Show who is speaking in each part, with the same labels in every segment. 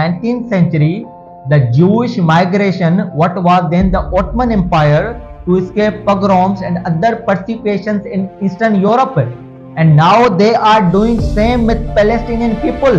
Speaker 1: 19th century, the Jewish migration, what was then the Ottoman Empire, to escape pogroms and other persecutions in Eastern Europe. And now they are doing same with Palestinian people.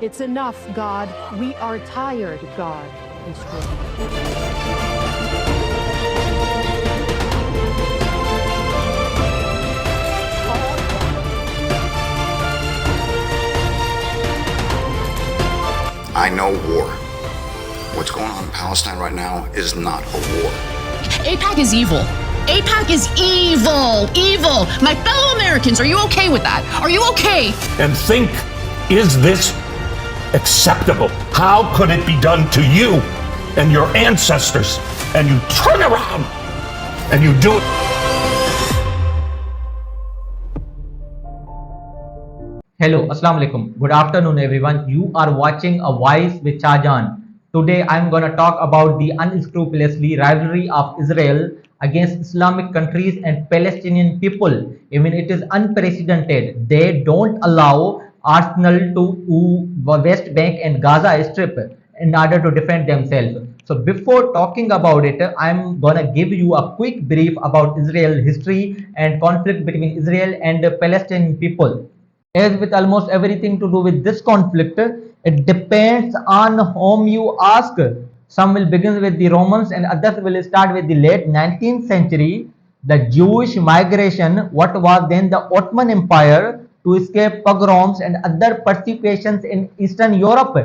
Speaker 2: It's enough, God. We are tired, God.
Speaker 3: I know war. What's going on in Palestine right now is not a war.
Speaker 4: AIPAC is evil. AIPAC is evil. Evil. My fellow Americans, are you okay with that? Are you okay?
Speaker 5: And think, is this acceptable? How could it be done to you and your ancestors? And you turn around and you do it.
Speaker 1: Hello, Assalamu alaikum. Good afternoon, everyone. You are watching A Voice with Shahjahan. Today, I'm going to talk about the unscrupulously rivalry of Israel against Islamic countries and Palestinian people. Even it is unprecedented. They don't allow arsenal to West Bank and Gaza Strip in order to defend themselves. So before talking about it, I'm gonna give you a quick brief about Israel history and conflict between Israel and the Palestinian people. As with almost everything to do with this conflict, it depends on whom you ask. Some will begin with the Romans and others will start with the late 19th century. The Jewish migration, what was then the Ottoman Empire, to escape pogroms and other persecutions in Eastern Europe.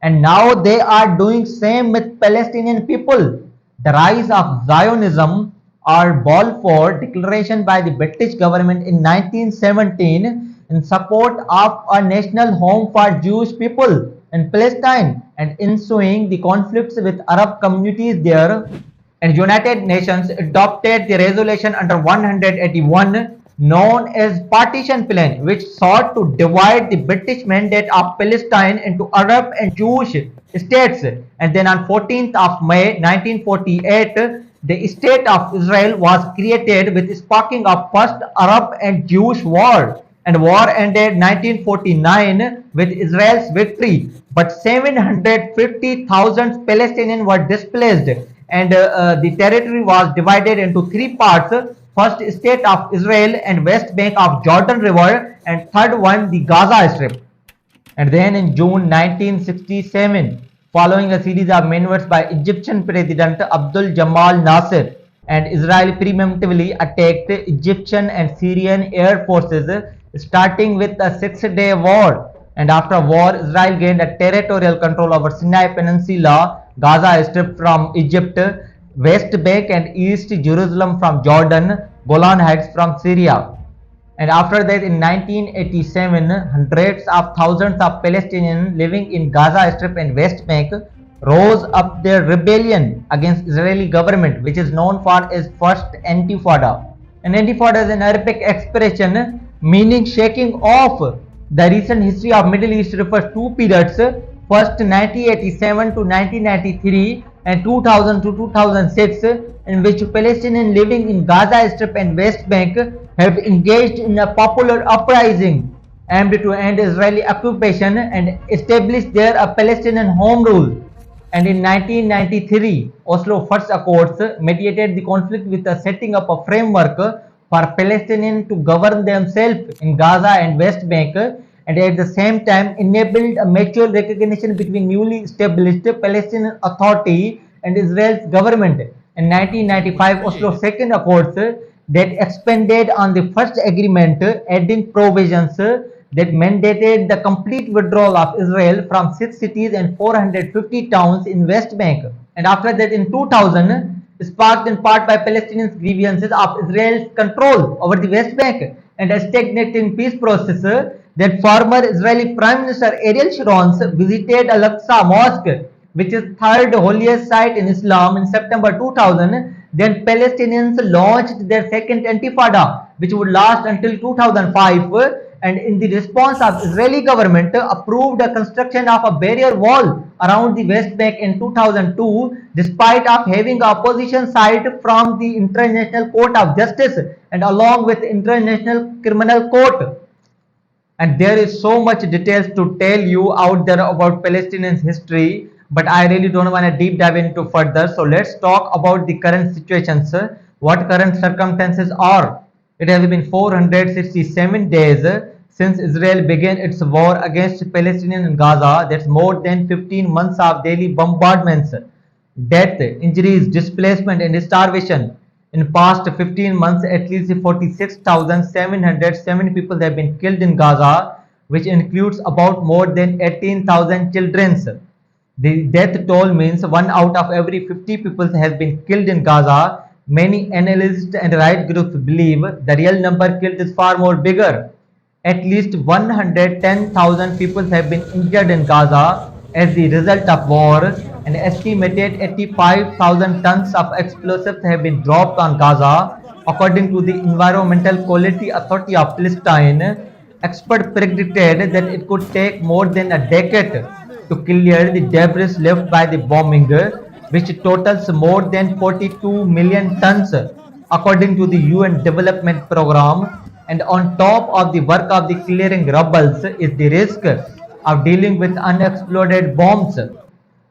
Speaker 1: And now they are doing same with Palestinian people. The rise of Zionism or Balfour Declaration by the British government in 1917 in support of a national home for Jewish people in Palestine and ensuing the conflicts with Arab communities there. And United Nations adopted the resolution under 181 known as partition plan, which sought to divide the British mandate of Palestine into Arab and Jewish states. And then on 14th of May 1948, the state of Israel was created with sparking of first Arab and Jewish war. And war ended 1949 with Israel's victory. But 750,000 Palestinians were displaced and the territory was divided into three parts. First, state of Israel and West Bank of Jordan River, and third one, the Gaza Strip. And then in June 1967, following a series of maneuvers by Egyptian President Abdul Jamal Nasser, and Israel preemptively attacked Egyptian and Syrian air forces, starting with a 6-day war. And after war, Israel gained a territorial control over Sinai Peninsula, Gaza Strip from Egypt, West Bank and East Jerusalem from Jordan, Golan Heights from Syria. And after that, in 1987, hundreds of thousands of Palestinians living in Gaza Strip and West Bank rose up their rebellion against Israeli government, which is known for as First Intifada. And Intifada is an Arabic expression meaning shaking off. The recent history of Middle East refers two periods, first 1987 to 1993 and 2000 to 2006, in which Palestinians living in Gaza Strip and West Bank have engaged in a popular uprising aimed to end Israeli occupation and establish there a Palestinian home rule. And in 1993, Oslo First Accords mediated the conflict with the setting up a framework for Palestinians to govern themselves in Gaza and West Bank, and at the same time enabled a mutual recognition between newly established Palestinian Authority and Israel's government. In 1995, Oslo Second Accords that expanded on the first agreement, adding provisions that mandated the complete withdrawal of Israel from 6 cities and 450 towns in West Bank. And after that, in 2000, sparked in part by Palestinians' grievances of Israel's control over the West Bank and a stagnating peace process, that former Israeli Prime Minister Ariel Sharon visited Al-Aqsa Mosque, which is third holiest site in Islam, in September 2000, Then Palestinians launched their second intifada, which would last until 2005. And in the response of Israeli government approved the construction of a barrier wall around the West Bank in 2002, despite of having opposition side from the International Court of Justice and along with International Criminal Court. And there is so much details to tell you out there about Palestinian history, but I really don't want to deep dive into further. So let's talk about the current situations, what current circumstances are. It has been 467 days since Israel began its war against Palestinians in Gaza. That's more than 15 months of daily bombardments, death, injuries, displacement, and starvation. In past 15 months, at least 46,707 people have been killed in Gaza, which includes about more than 18,000 children. The death toll means 1 out of every 50 people has been killed in Gaza. Many analysts and right groups believe the real number killed is far more bigger. At least 110,000 people have been injured in Gaza as the result of war. An estimated 85,000 tons of explosives have been dropped on Gaza, according to the Environmental Quality Authority of Palestine. Experts predicted that it could take more than a decade to clear the debris left by the bombing, which totals more than 42 million tons, according to the UN Development Program. And on top of the work of the clearing rubble is the risk of dealing with unexploded bombs.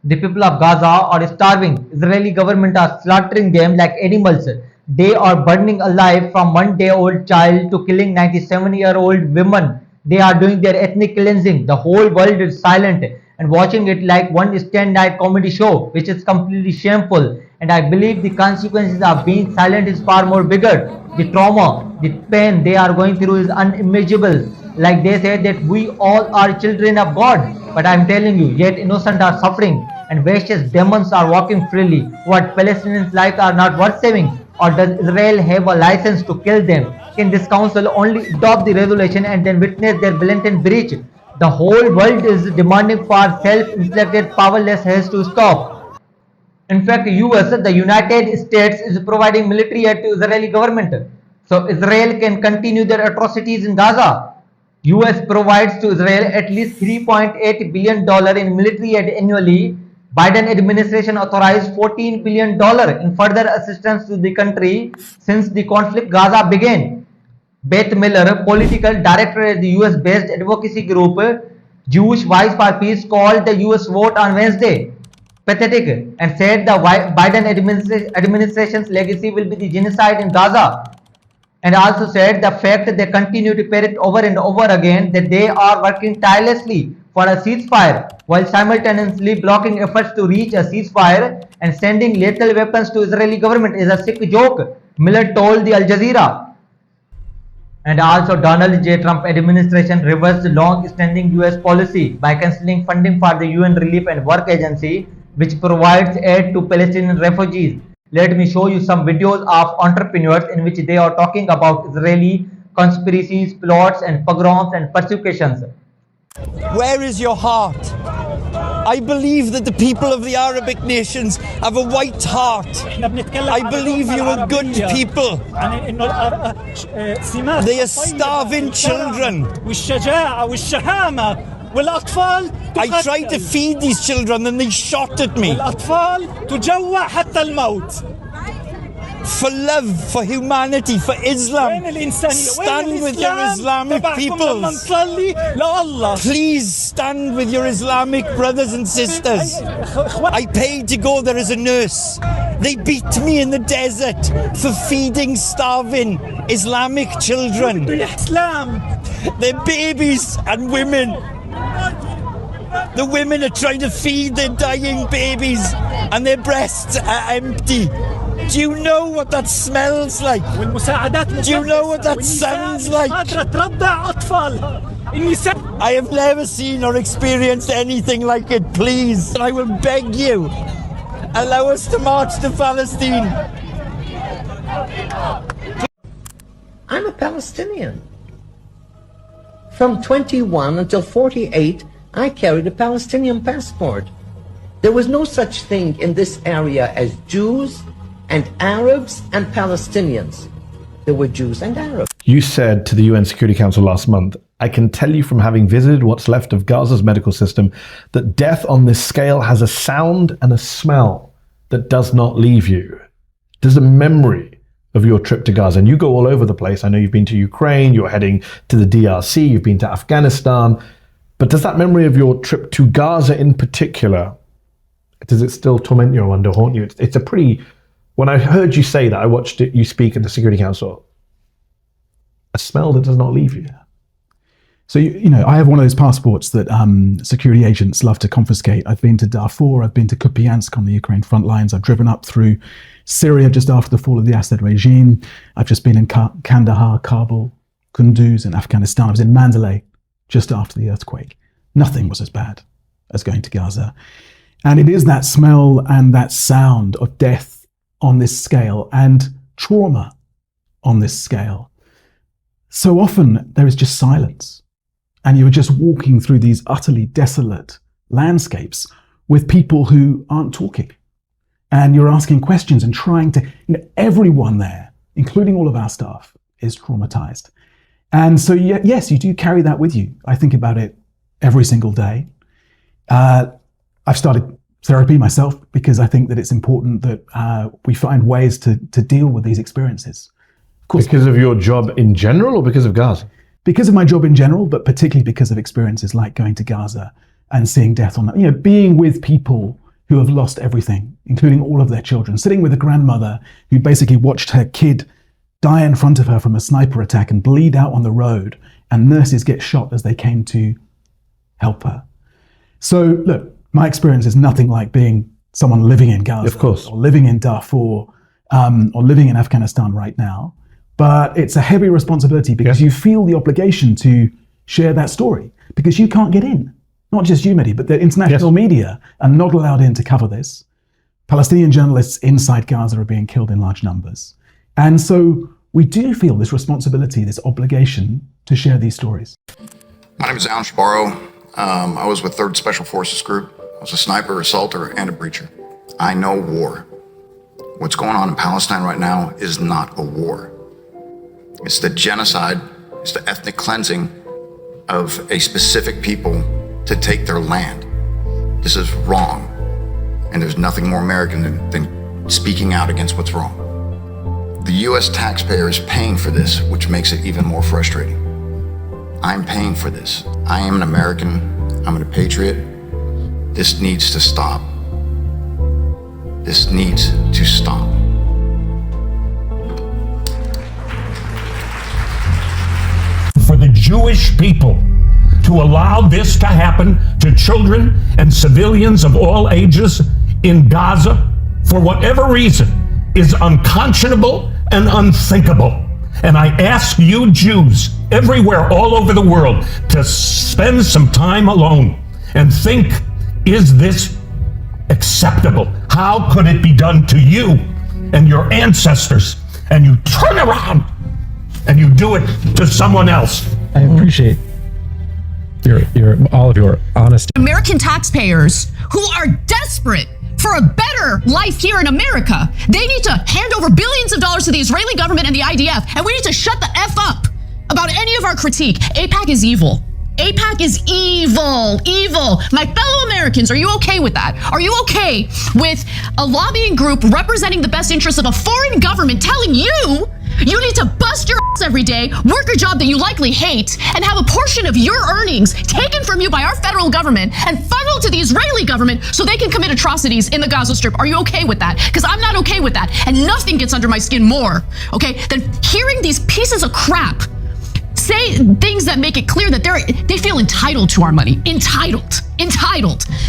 Speaker 1: The people of Gaza are starving. Israeli government are slaughtering them like animals. They are burning alive from 1-day-old child to killing 97-year-old women. They are doing their ethnic cleansing. The whole world is silent and watching it like one stand-night comedy show, which is completely shameful. And I believe the consequences of being silent is far more bigger. The trauma, the pain they are going through is unimaginable. Like they say that we all are children of God. But I am telling you, yet innocent are suffering and vicious demons are walking freely. What, Palestinians' lives are not worth saving? Or does Israel have a license to kill them? Can this council only adopt the resolution and then witness their blatant breach? The whole world is demanding for self-inflicted powerless has to stop. In fact, US, the United States, is providing military aid to Israeli government, so Israel can continue their atrocities in Gaza. US provides to Israel at least $3.8 billion in military aid annually. Biden administration authorized $14 billion in further assistance to the country since the conflict Gaza began. Beth Miller, political director at the US-based advocacy group Jewish Voice for Peace, called the US vote on Wednesday pathetic and said the Biden administration's legacy will be the genocide in Gaza, and also said the fact that they continue to repeat it over and over again that they are working tirelessly for a ceasefire while simultaneously blocking efforts to reach a ceasefire and sending lethal weapons to Israeli government is a sick joke, Miller told the Al Jazeera. And also Donald J. Trump administration reversed long-standing US policy by cancelling funding for the UN Relief and Work Agency, which provides aid to Palestinian refugees. Let me show you some videos of entrepreneurs in which they are talking about Israeli conspiracies, plots and pogroms and persecutions.
Speaker 6: Where is your heart? I believe that the people of the Arabic nations have a white heart. I believe you are good people. They are starving children. I tried to feed these children and they shot at me. For love, for humanity, for Islam, stand with your Islamic peoples. Please stand with your Islamic brothers and sisters. I paid to go there as a nurse. They beat me in the desert for feeding starving Islamic children. They're babies and women. The women are trying to feed their dying babies and their breasts are empty. Do you know what that smells like? Do you know what that sounds like? I have never seen or experienced anything like it. Please, I will beg you, allow us to march to Palestine.
Speaker 7: I'm a Palestinian. From 21 until 48, I carried a Palestinian passport. There was no such thing in this area as Jews and Arabs and Palestinians. There were Jews and Arabs.
Speaker 8: You said to the UN Security Council last month, "I can tell you from having visited what's left of Gaza's medical system that death on this scale has a sound and a smell that does not leave you." There's a memory of your trip to Gaza, and you go all over the place. I know you've been to Ukraine, you're heading to the DRC, you've been to Afghanistan, but does that memory of your trip to Gaza in particular, does it still torment you or haunt you? It's a pretty, when I heard you say that, I watched it, you speak at the Security Council, a smell that does not leave you.
Speaker 9: So, you know, I have one of those passports that security agents love to confiscate. I've been to Darfur, I've been to Kupiansk on the Ukraine front lines, I've driven up through Syria just after the fall of the Assad regime. I've just been in Kandahar, Kabul, Kunduz in Afghanistan. I was in Mandalay just after the earthquake. Nothing was as bad as going to Gaza. And it is that smell and that sound of death on this scale and trauma on this scale. So often there is just silence, and you are just walking through these utterly desolate landscapes with people who aren't talking. And you're asking questions and trying to, everyone there, including all of our staff, is traumatized. And so, yes, you do carry that with you. I think about it every single day. I've started therapy myself because I think that it's important that we find ways to deal with these experiences. Of course,
Speaker 8: because of your job in general or because of Gaza?
Speaker 9: Because of my job in general, but particularly because of experiences like going to Gaza and seeing death on that, being with people who have lost everything, including all of their children, sitting with a grandmother who basically watched her kid die in front of her from a sniper attack and bleed out on the road, and nurses get shot as they came to help her. So look, my experience is nothing like being someone living in Gaza,
Speaker 8: of course,
Speaker 9: or living in Darfur, or living in Afghanistan right now. But it's a heavy responsibility because you feel the obligation to share that story because you can't get in. Not just you, Mehdi, but the international media are not allowed in to cover this. Palestinian journalists inside Gaza are being killed in large numbers. And so we do feel this responsibility, this obligation to share these stories.
Speaker 3: My name is Alan Sparrow. I was with 3rd Special Forces Group. I was a sniper, assaulter, and a breacher. I know war. What's going on in Palestine right now is not a war. It's the genocide, it's the ethnic cleansing of a specific people to take their land. This is wrong. And there's nothing more American than speaking out against what's wrong. The US taxpayer is paying for this, which makes it even more frustrating. I'm paying for this. I am an American, I'm a patriot. This needs to stop. This needs to stop.
Speaker 5: For the Jewish people to allow this to happen to children and civilians of all ages in Gaza, for whatever reason, is unconscionable and unthinkable. And I ask you Jews everywhere all over the world to spend some time alone and think, is this acceptable? How could it be done to you and your ancestors? And you turn around and you do it to someone else.
Speaker 10: I appreciate all of your honesty.
Speaker 4: American taxpayers who are desperate for a better life here in America, they need to hand over billions of dollars to the Israeli government and the IDF, and we need to shut the F up about any of our critique. AIPAC is evil. AIPAC is evil, evil. My fellow Americans, are you okay with that? Are you okay with a lobbying group representing the best interests of a foreign government telling you you need to bust your ass every day, work a job that you likely hate, and have a portion of your earnings taken from you by our federal government and funneled to the Israeli government so they can commit atrocities in the Gaza Strip? Are you okay with that? Because I'm not okay with that. And nothing gets under my skin more, okay, than hearing these pieces of crap say things that make it clear that they feel entitled to our money. Entitled.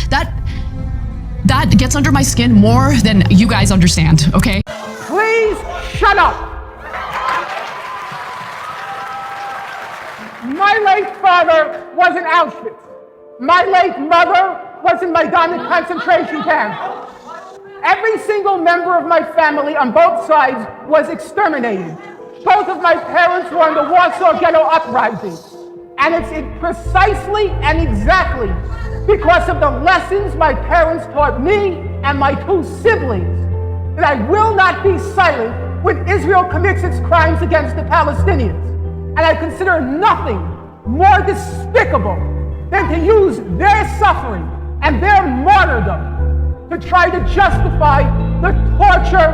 Speaker 4: That gets under my skin more than you guys understand, okay?
Speaker 11: Please shut up. My late father was in Auschwitz. My late mother was in Majdanek concentration camp. Every single member of my family on both sides was exterminated. Both of my parents were in the Warsaw Ghetto Uprising. And it's precisely and exactly because of the lessons my parents taught me and my two siblings that I will not be silent when Israel commits its crimes against the Palestinians. And I consider nothing more despicable than to use their suffering and their martyrdom to try to justify the torture,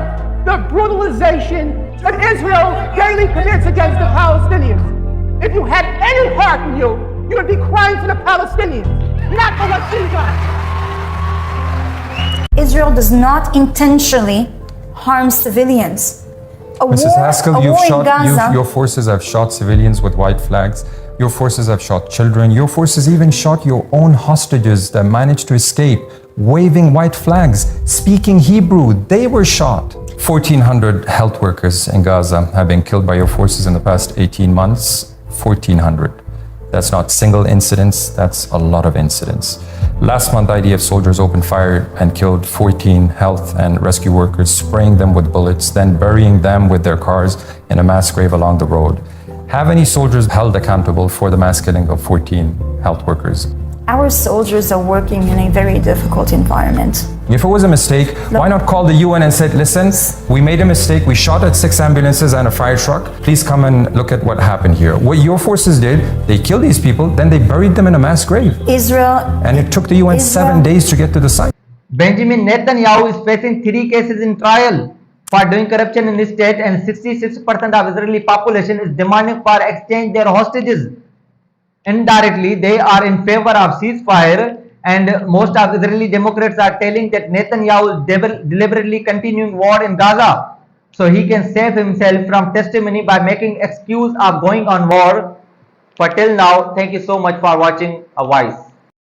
Speaker 11: the brutalization that Israel daily commits against the Palestinians. If you had any heart in you, you would be crying for the Palestinians, not for what's being done.
Speaker 10: Israel does not intentionally harm civilians.
Speaker 12: Mrs. Haskell,
Speaker 10: Your
Speaker 12: forces have shot civilians with white flags. Your forces have shot children. Your forces even shot your own hostages that managed to escape, waving white flags, speaking Hebrew. They were shot. 1,400 health workers in Gaza have been killed by your forces in the past 18 months. 1,400. That's not single incidents, that's a lot of incidents. Last month, IDF soldiers opened fire and killed 14 health and rescue workers, spraying them with bullets, then burying them with their cars in a mass grave along the road. Have any soldiers held accountable for the mass killing of 14 health workers?
Speaker 10: Our soldiers are working in a very difficult environment.
Speaker 12: If it was a mistake, why not call the UN and say, listen, we made a mistake, we shot at 6 ambulances and a fire truck, please come and look at what happened here. What your forces did, they killed these people, then they buried them in a mass grave. And it took the UN 7 days to get to the site.
Speaker 1: Benjamin Netanyahu is facing 3 cases in trial for doing corruption in his state, and 66% of Israeli population is demanding for exchange their hostages. Indirectly, they are in favor of ceasefire, and most of Israeli Democrats are telling that Netanyahu is deliberately continuing war in Gaza so he can save himself from testimony by making excuse of going on war. But till now, thank you so much for watching A Voice.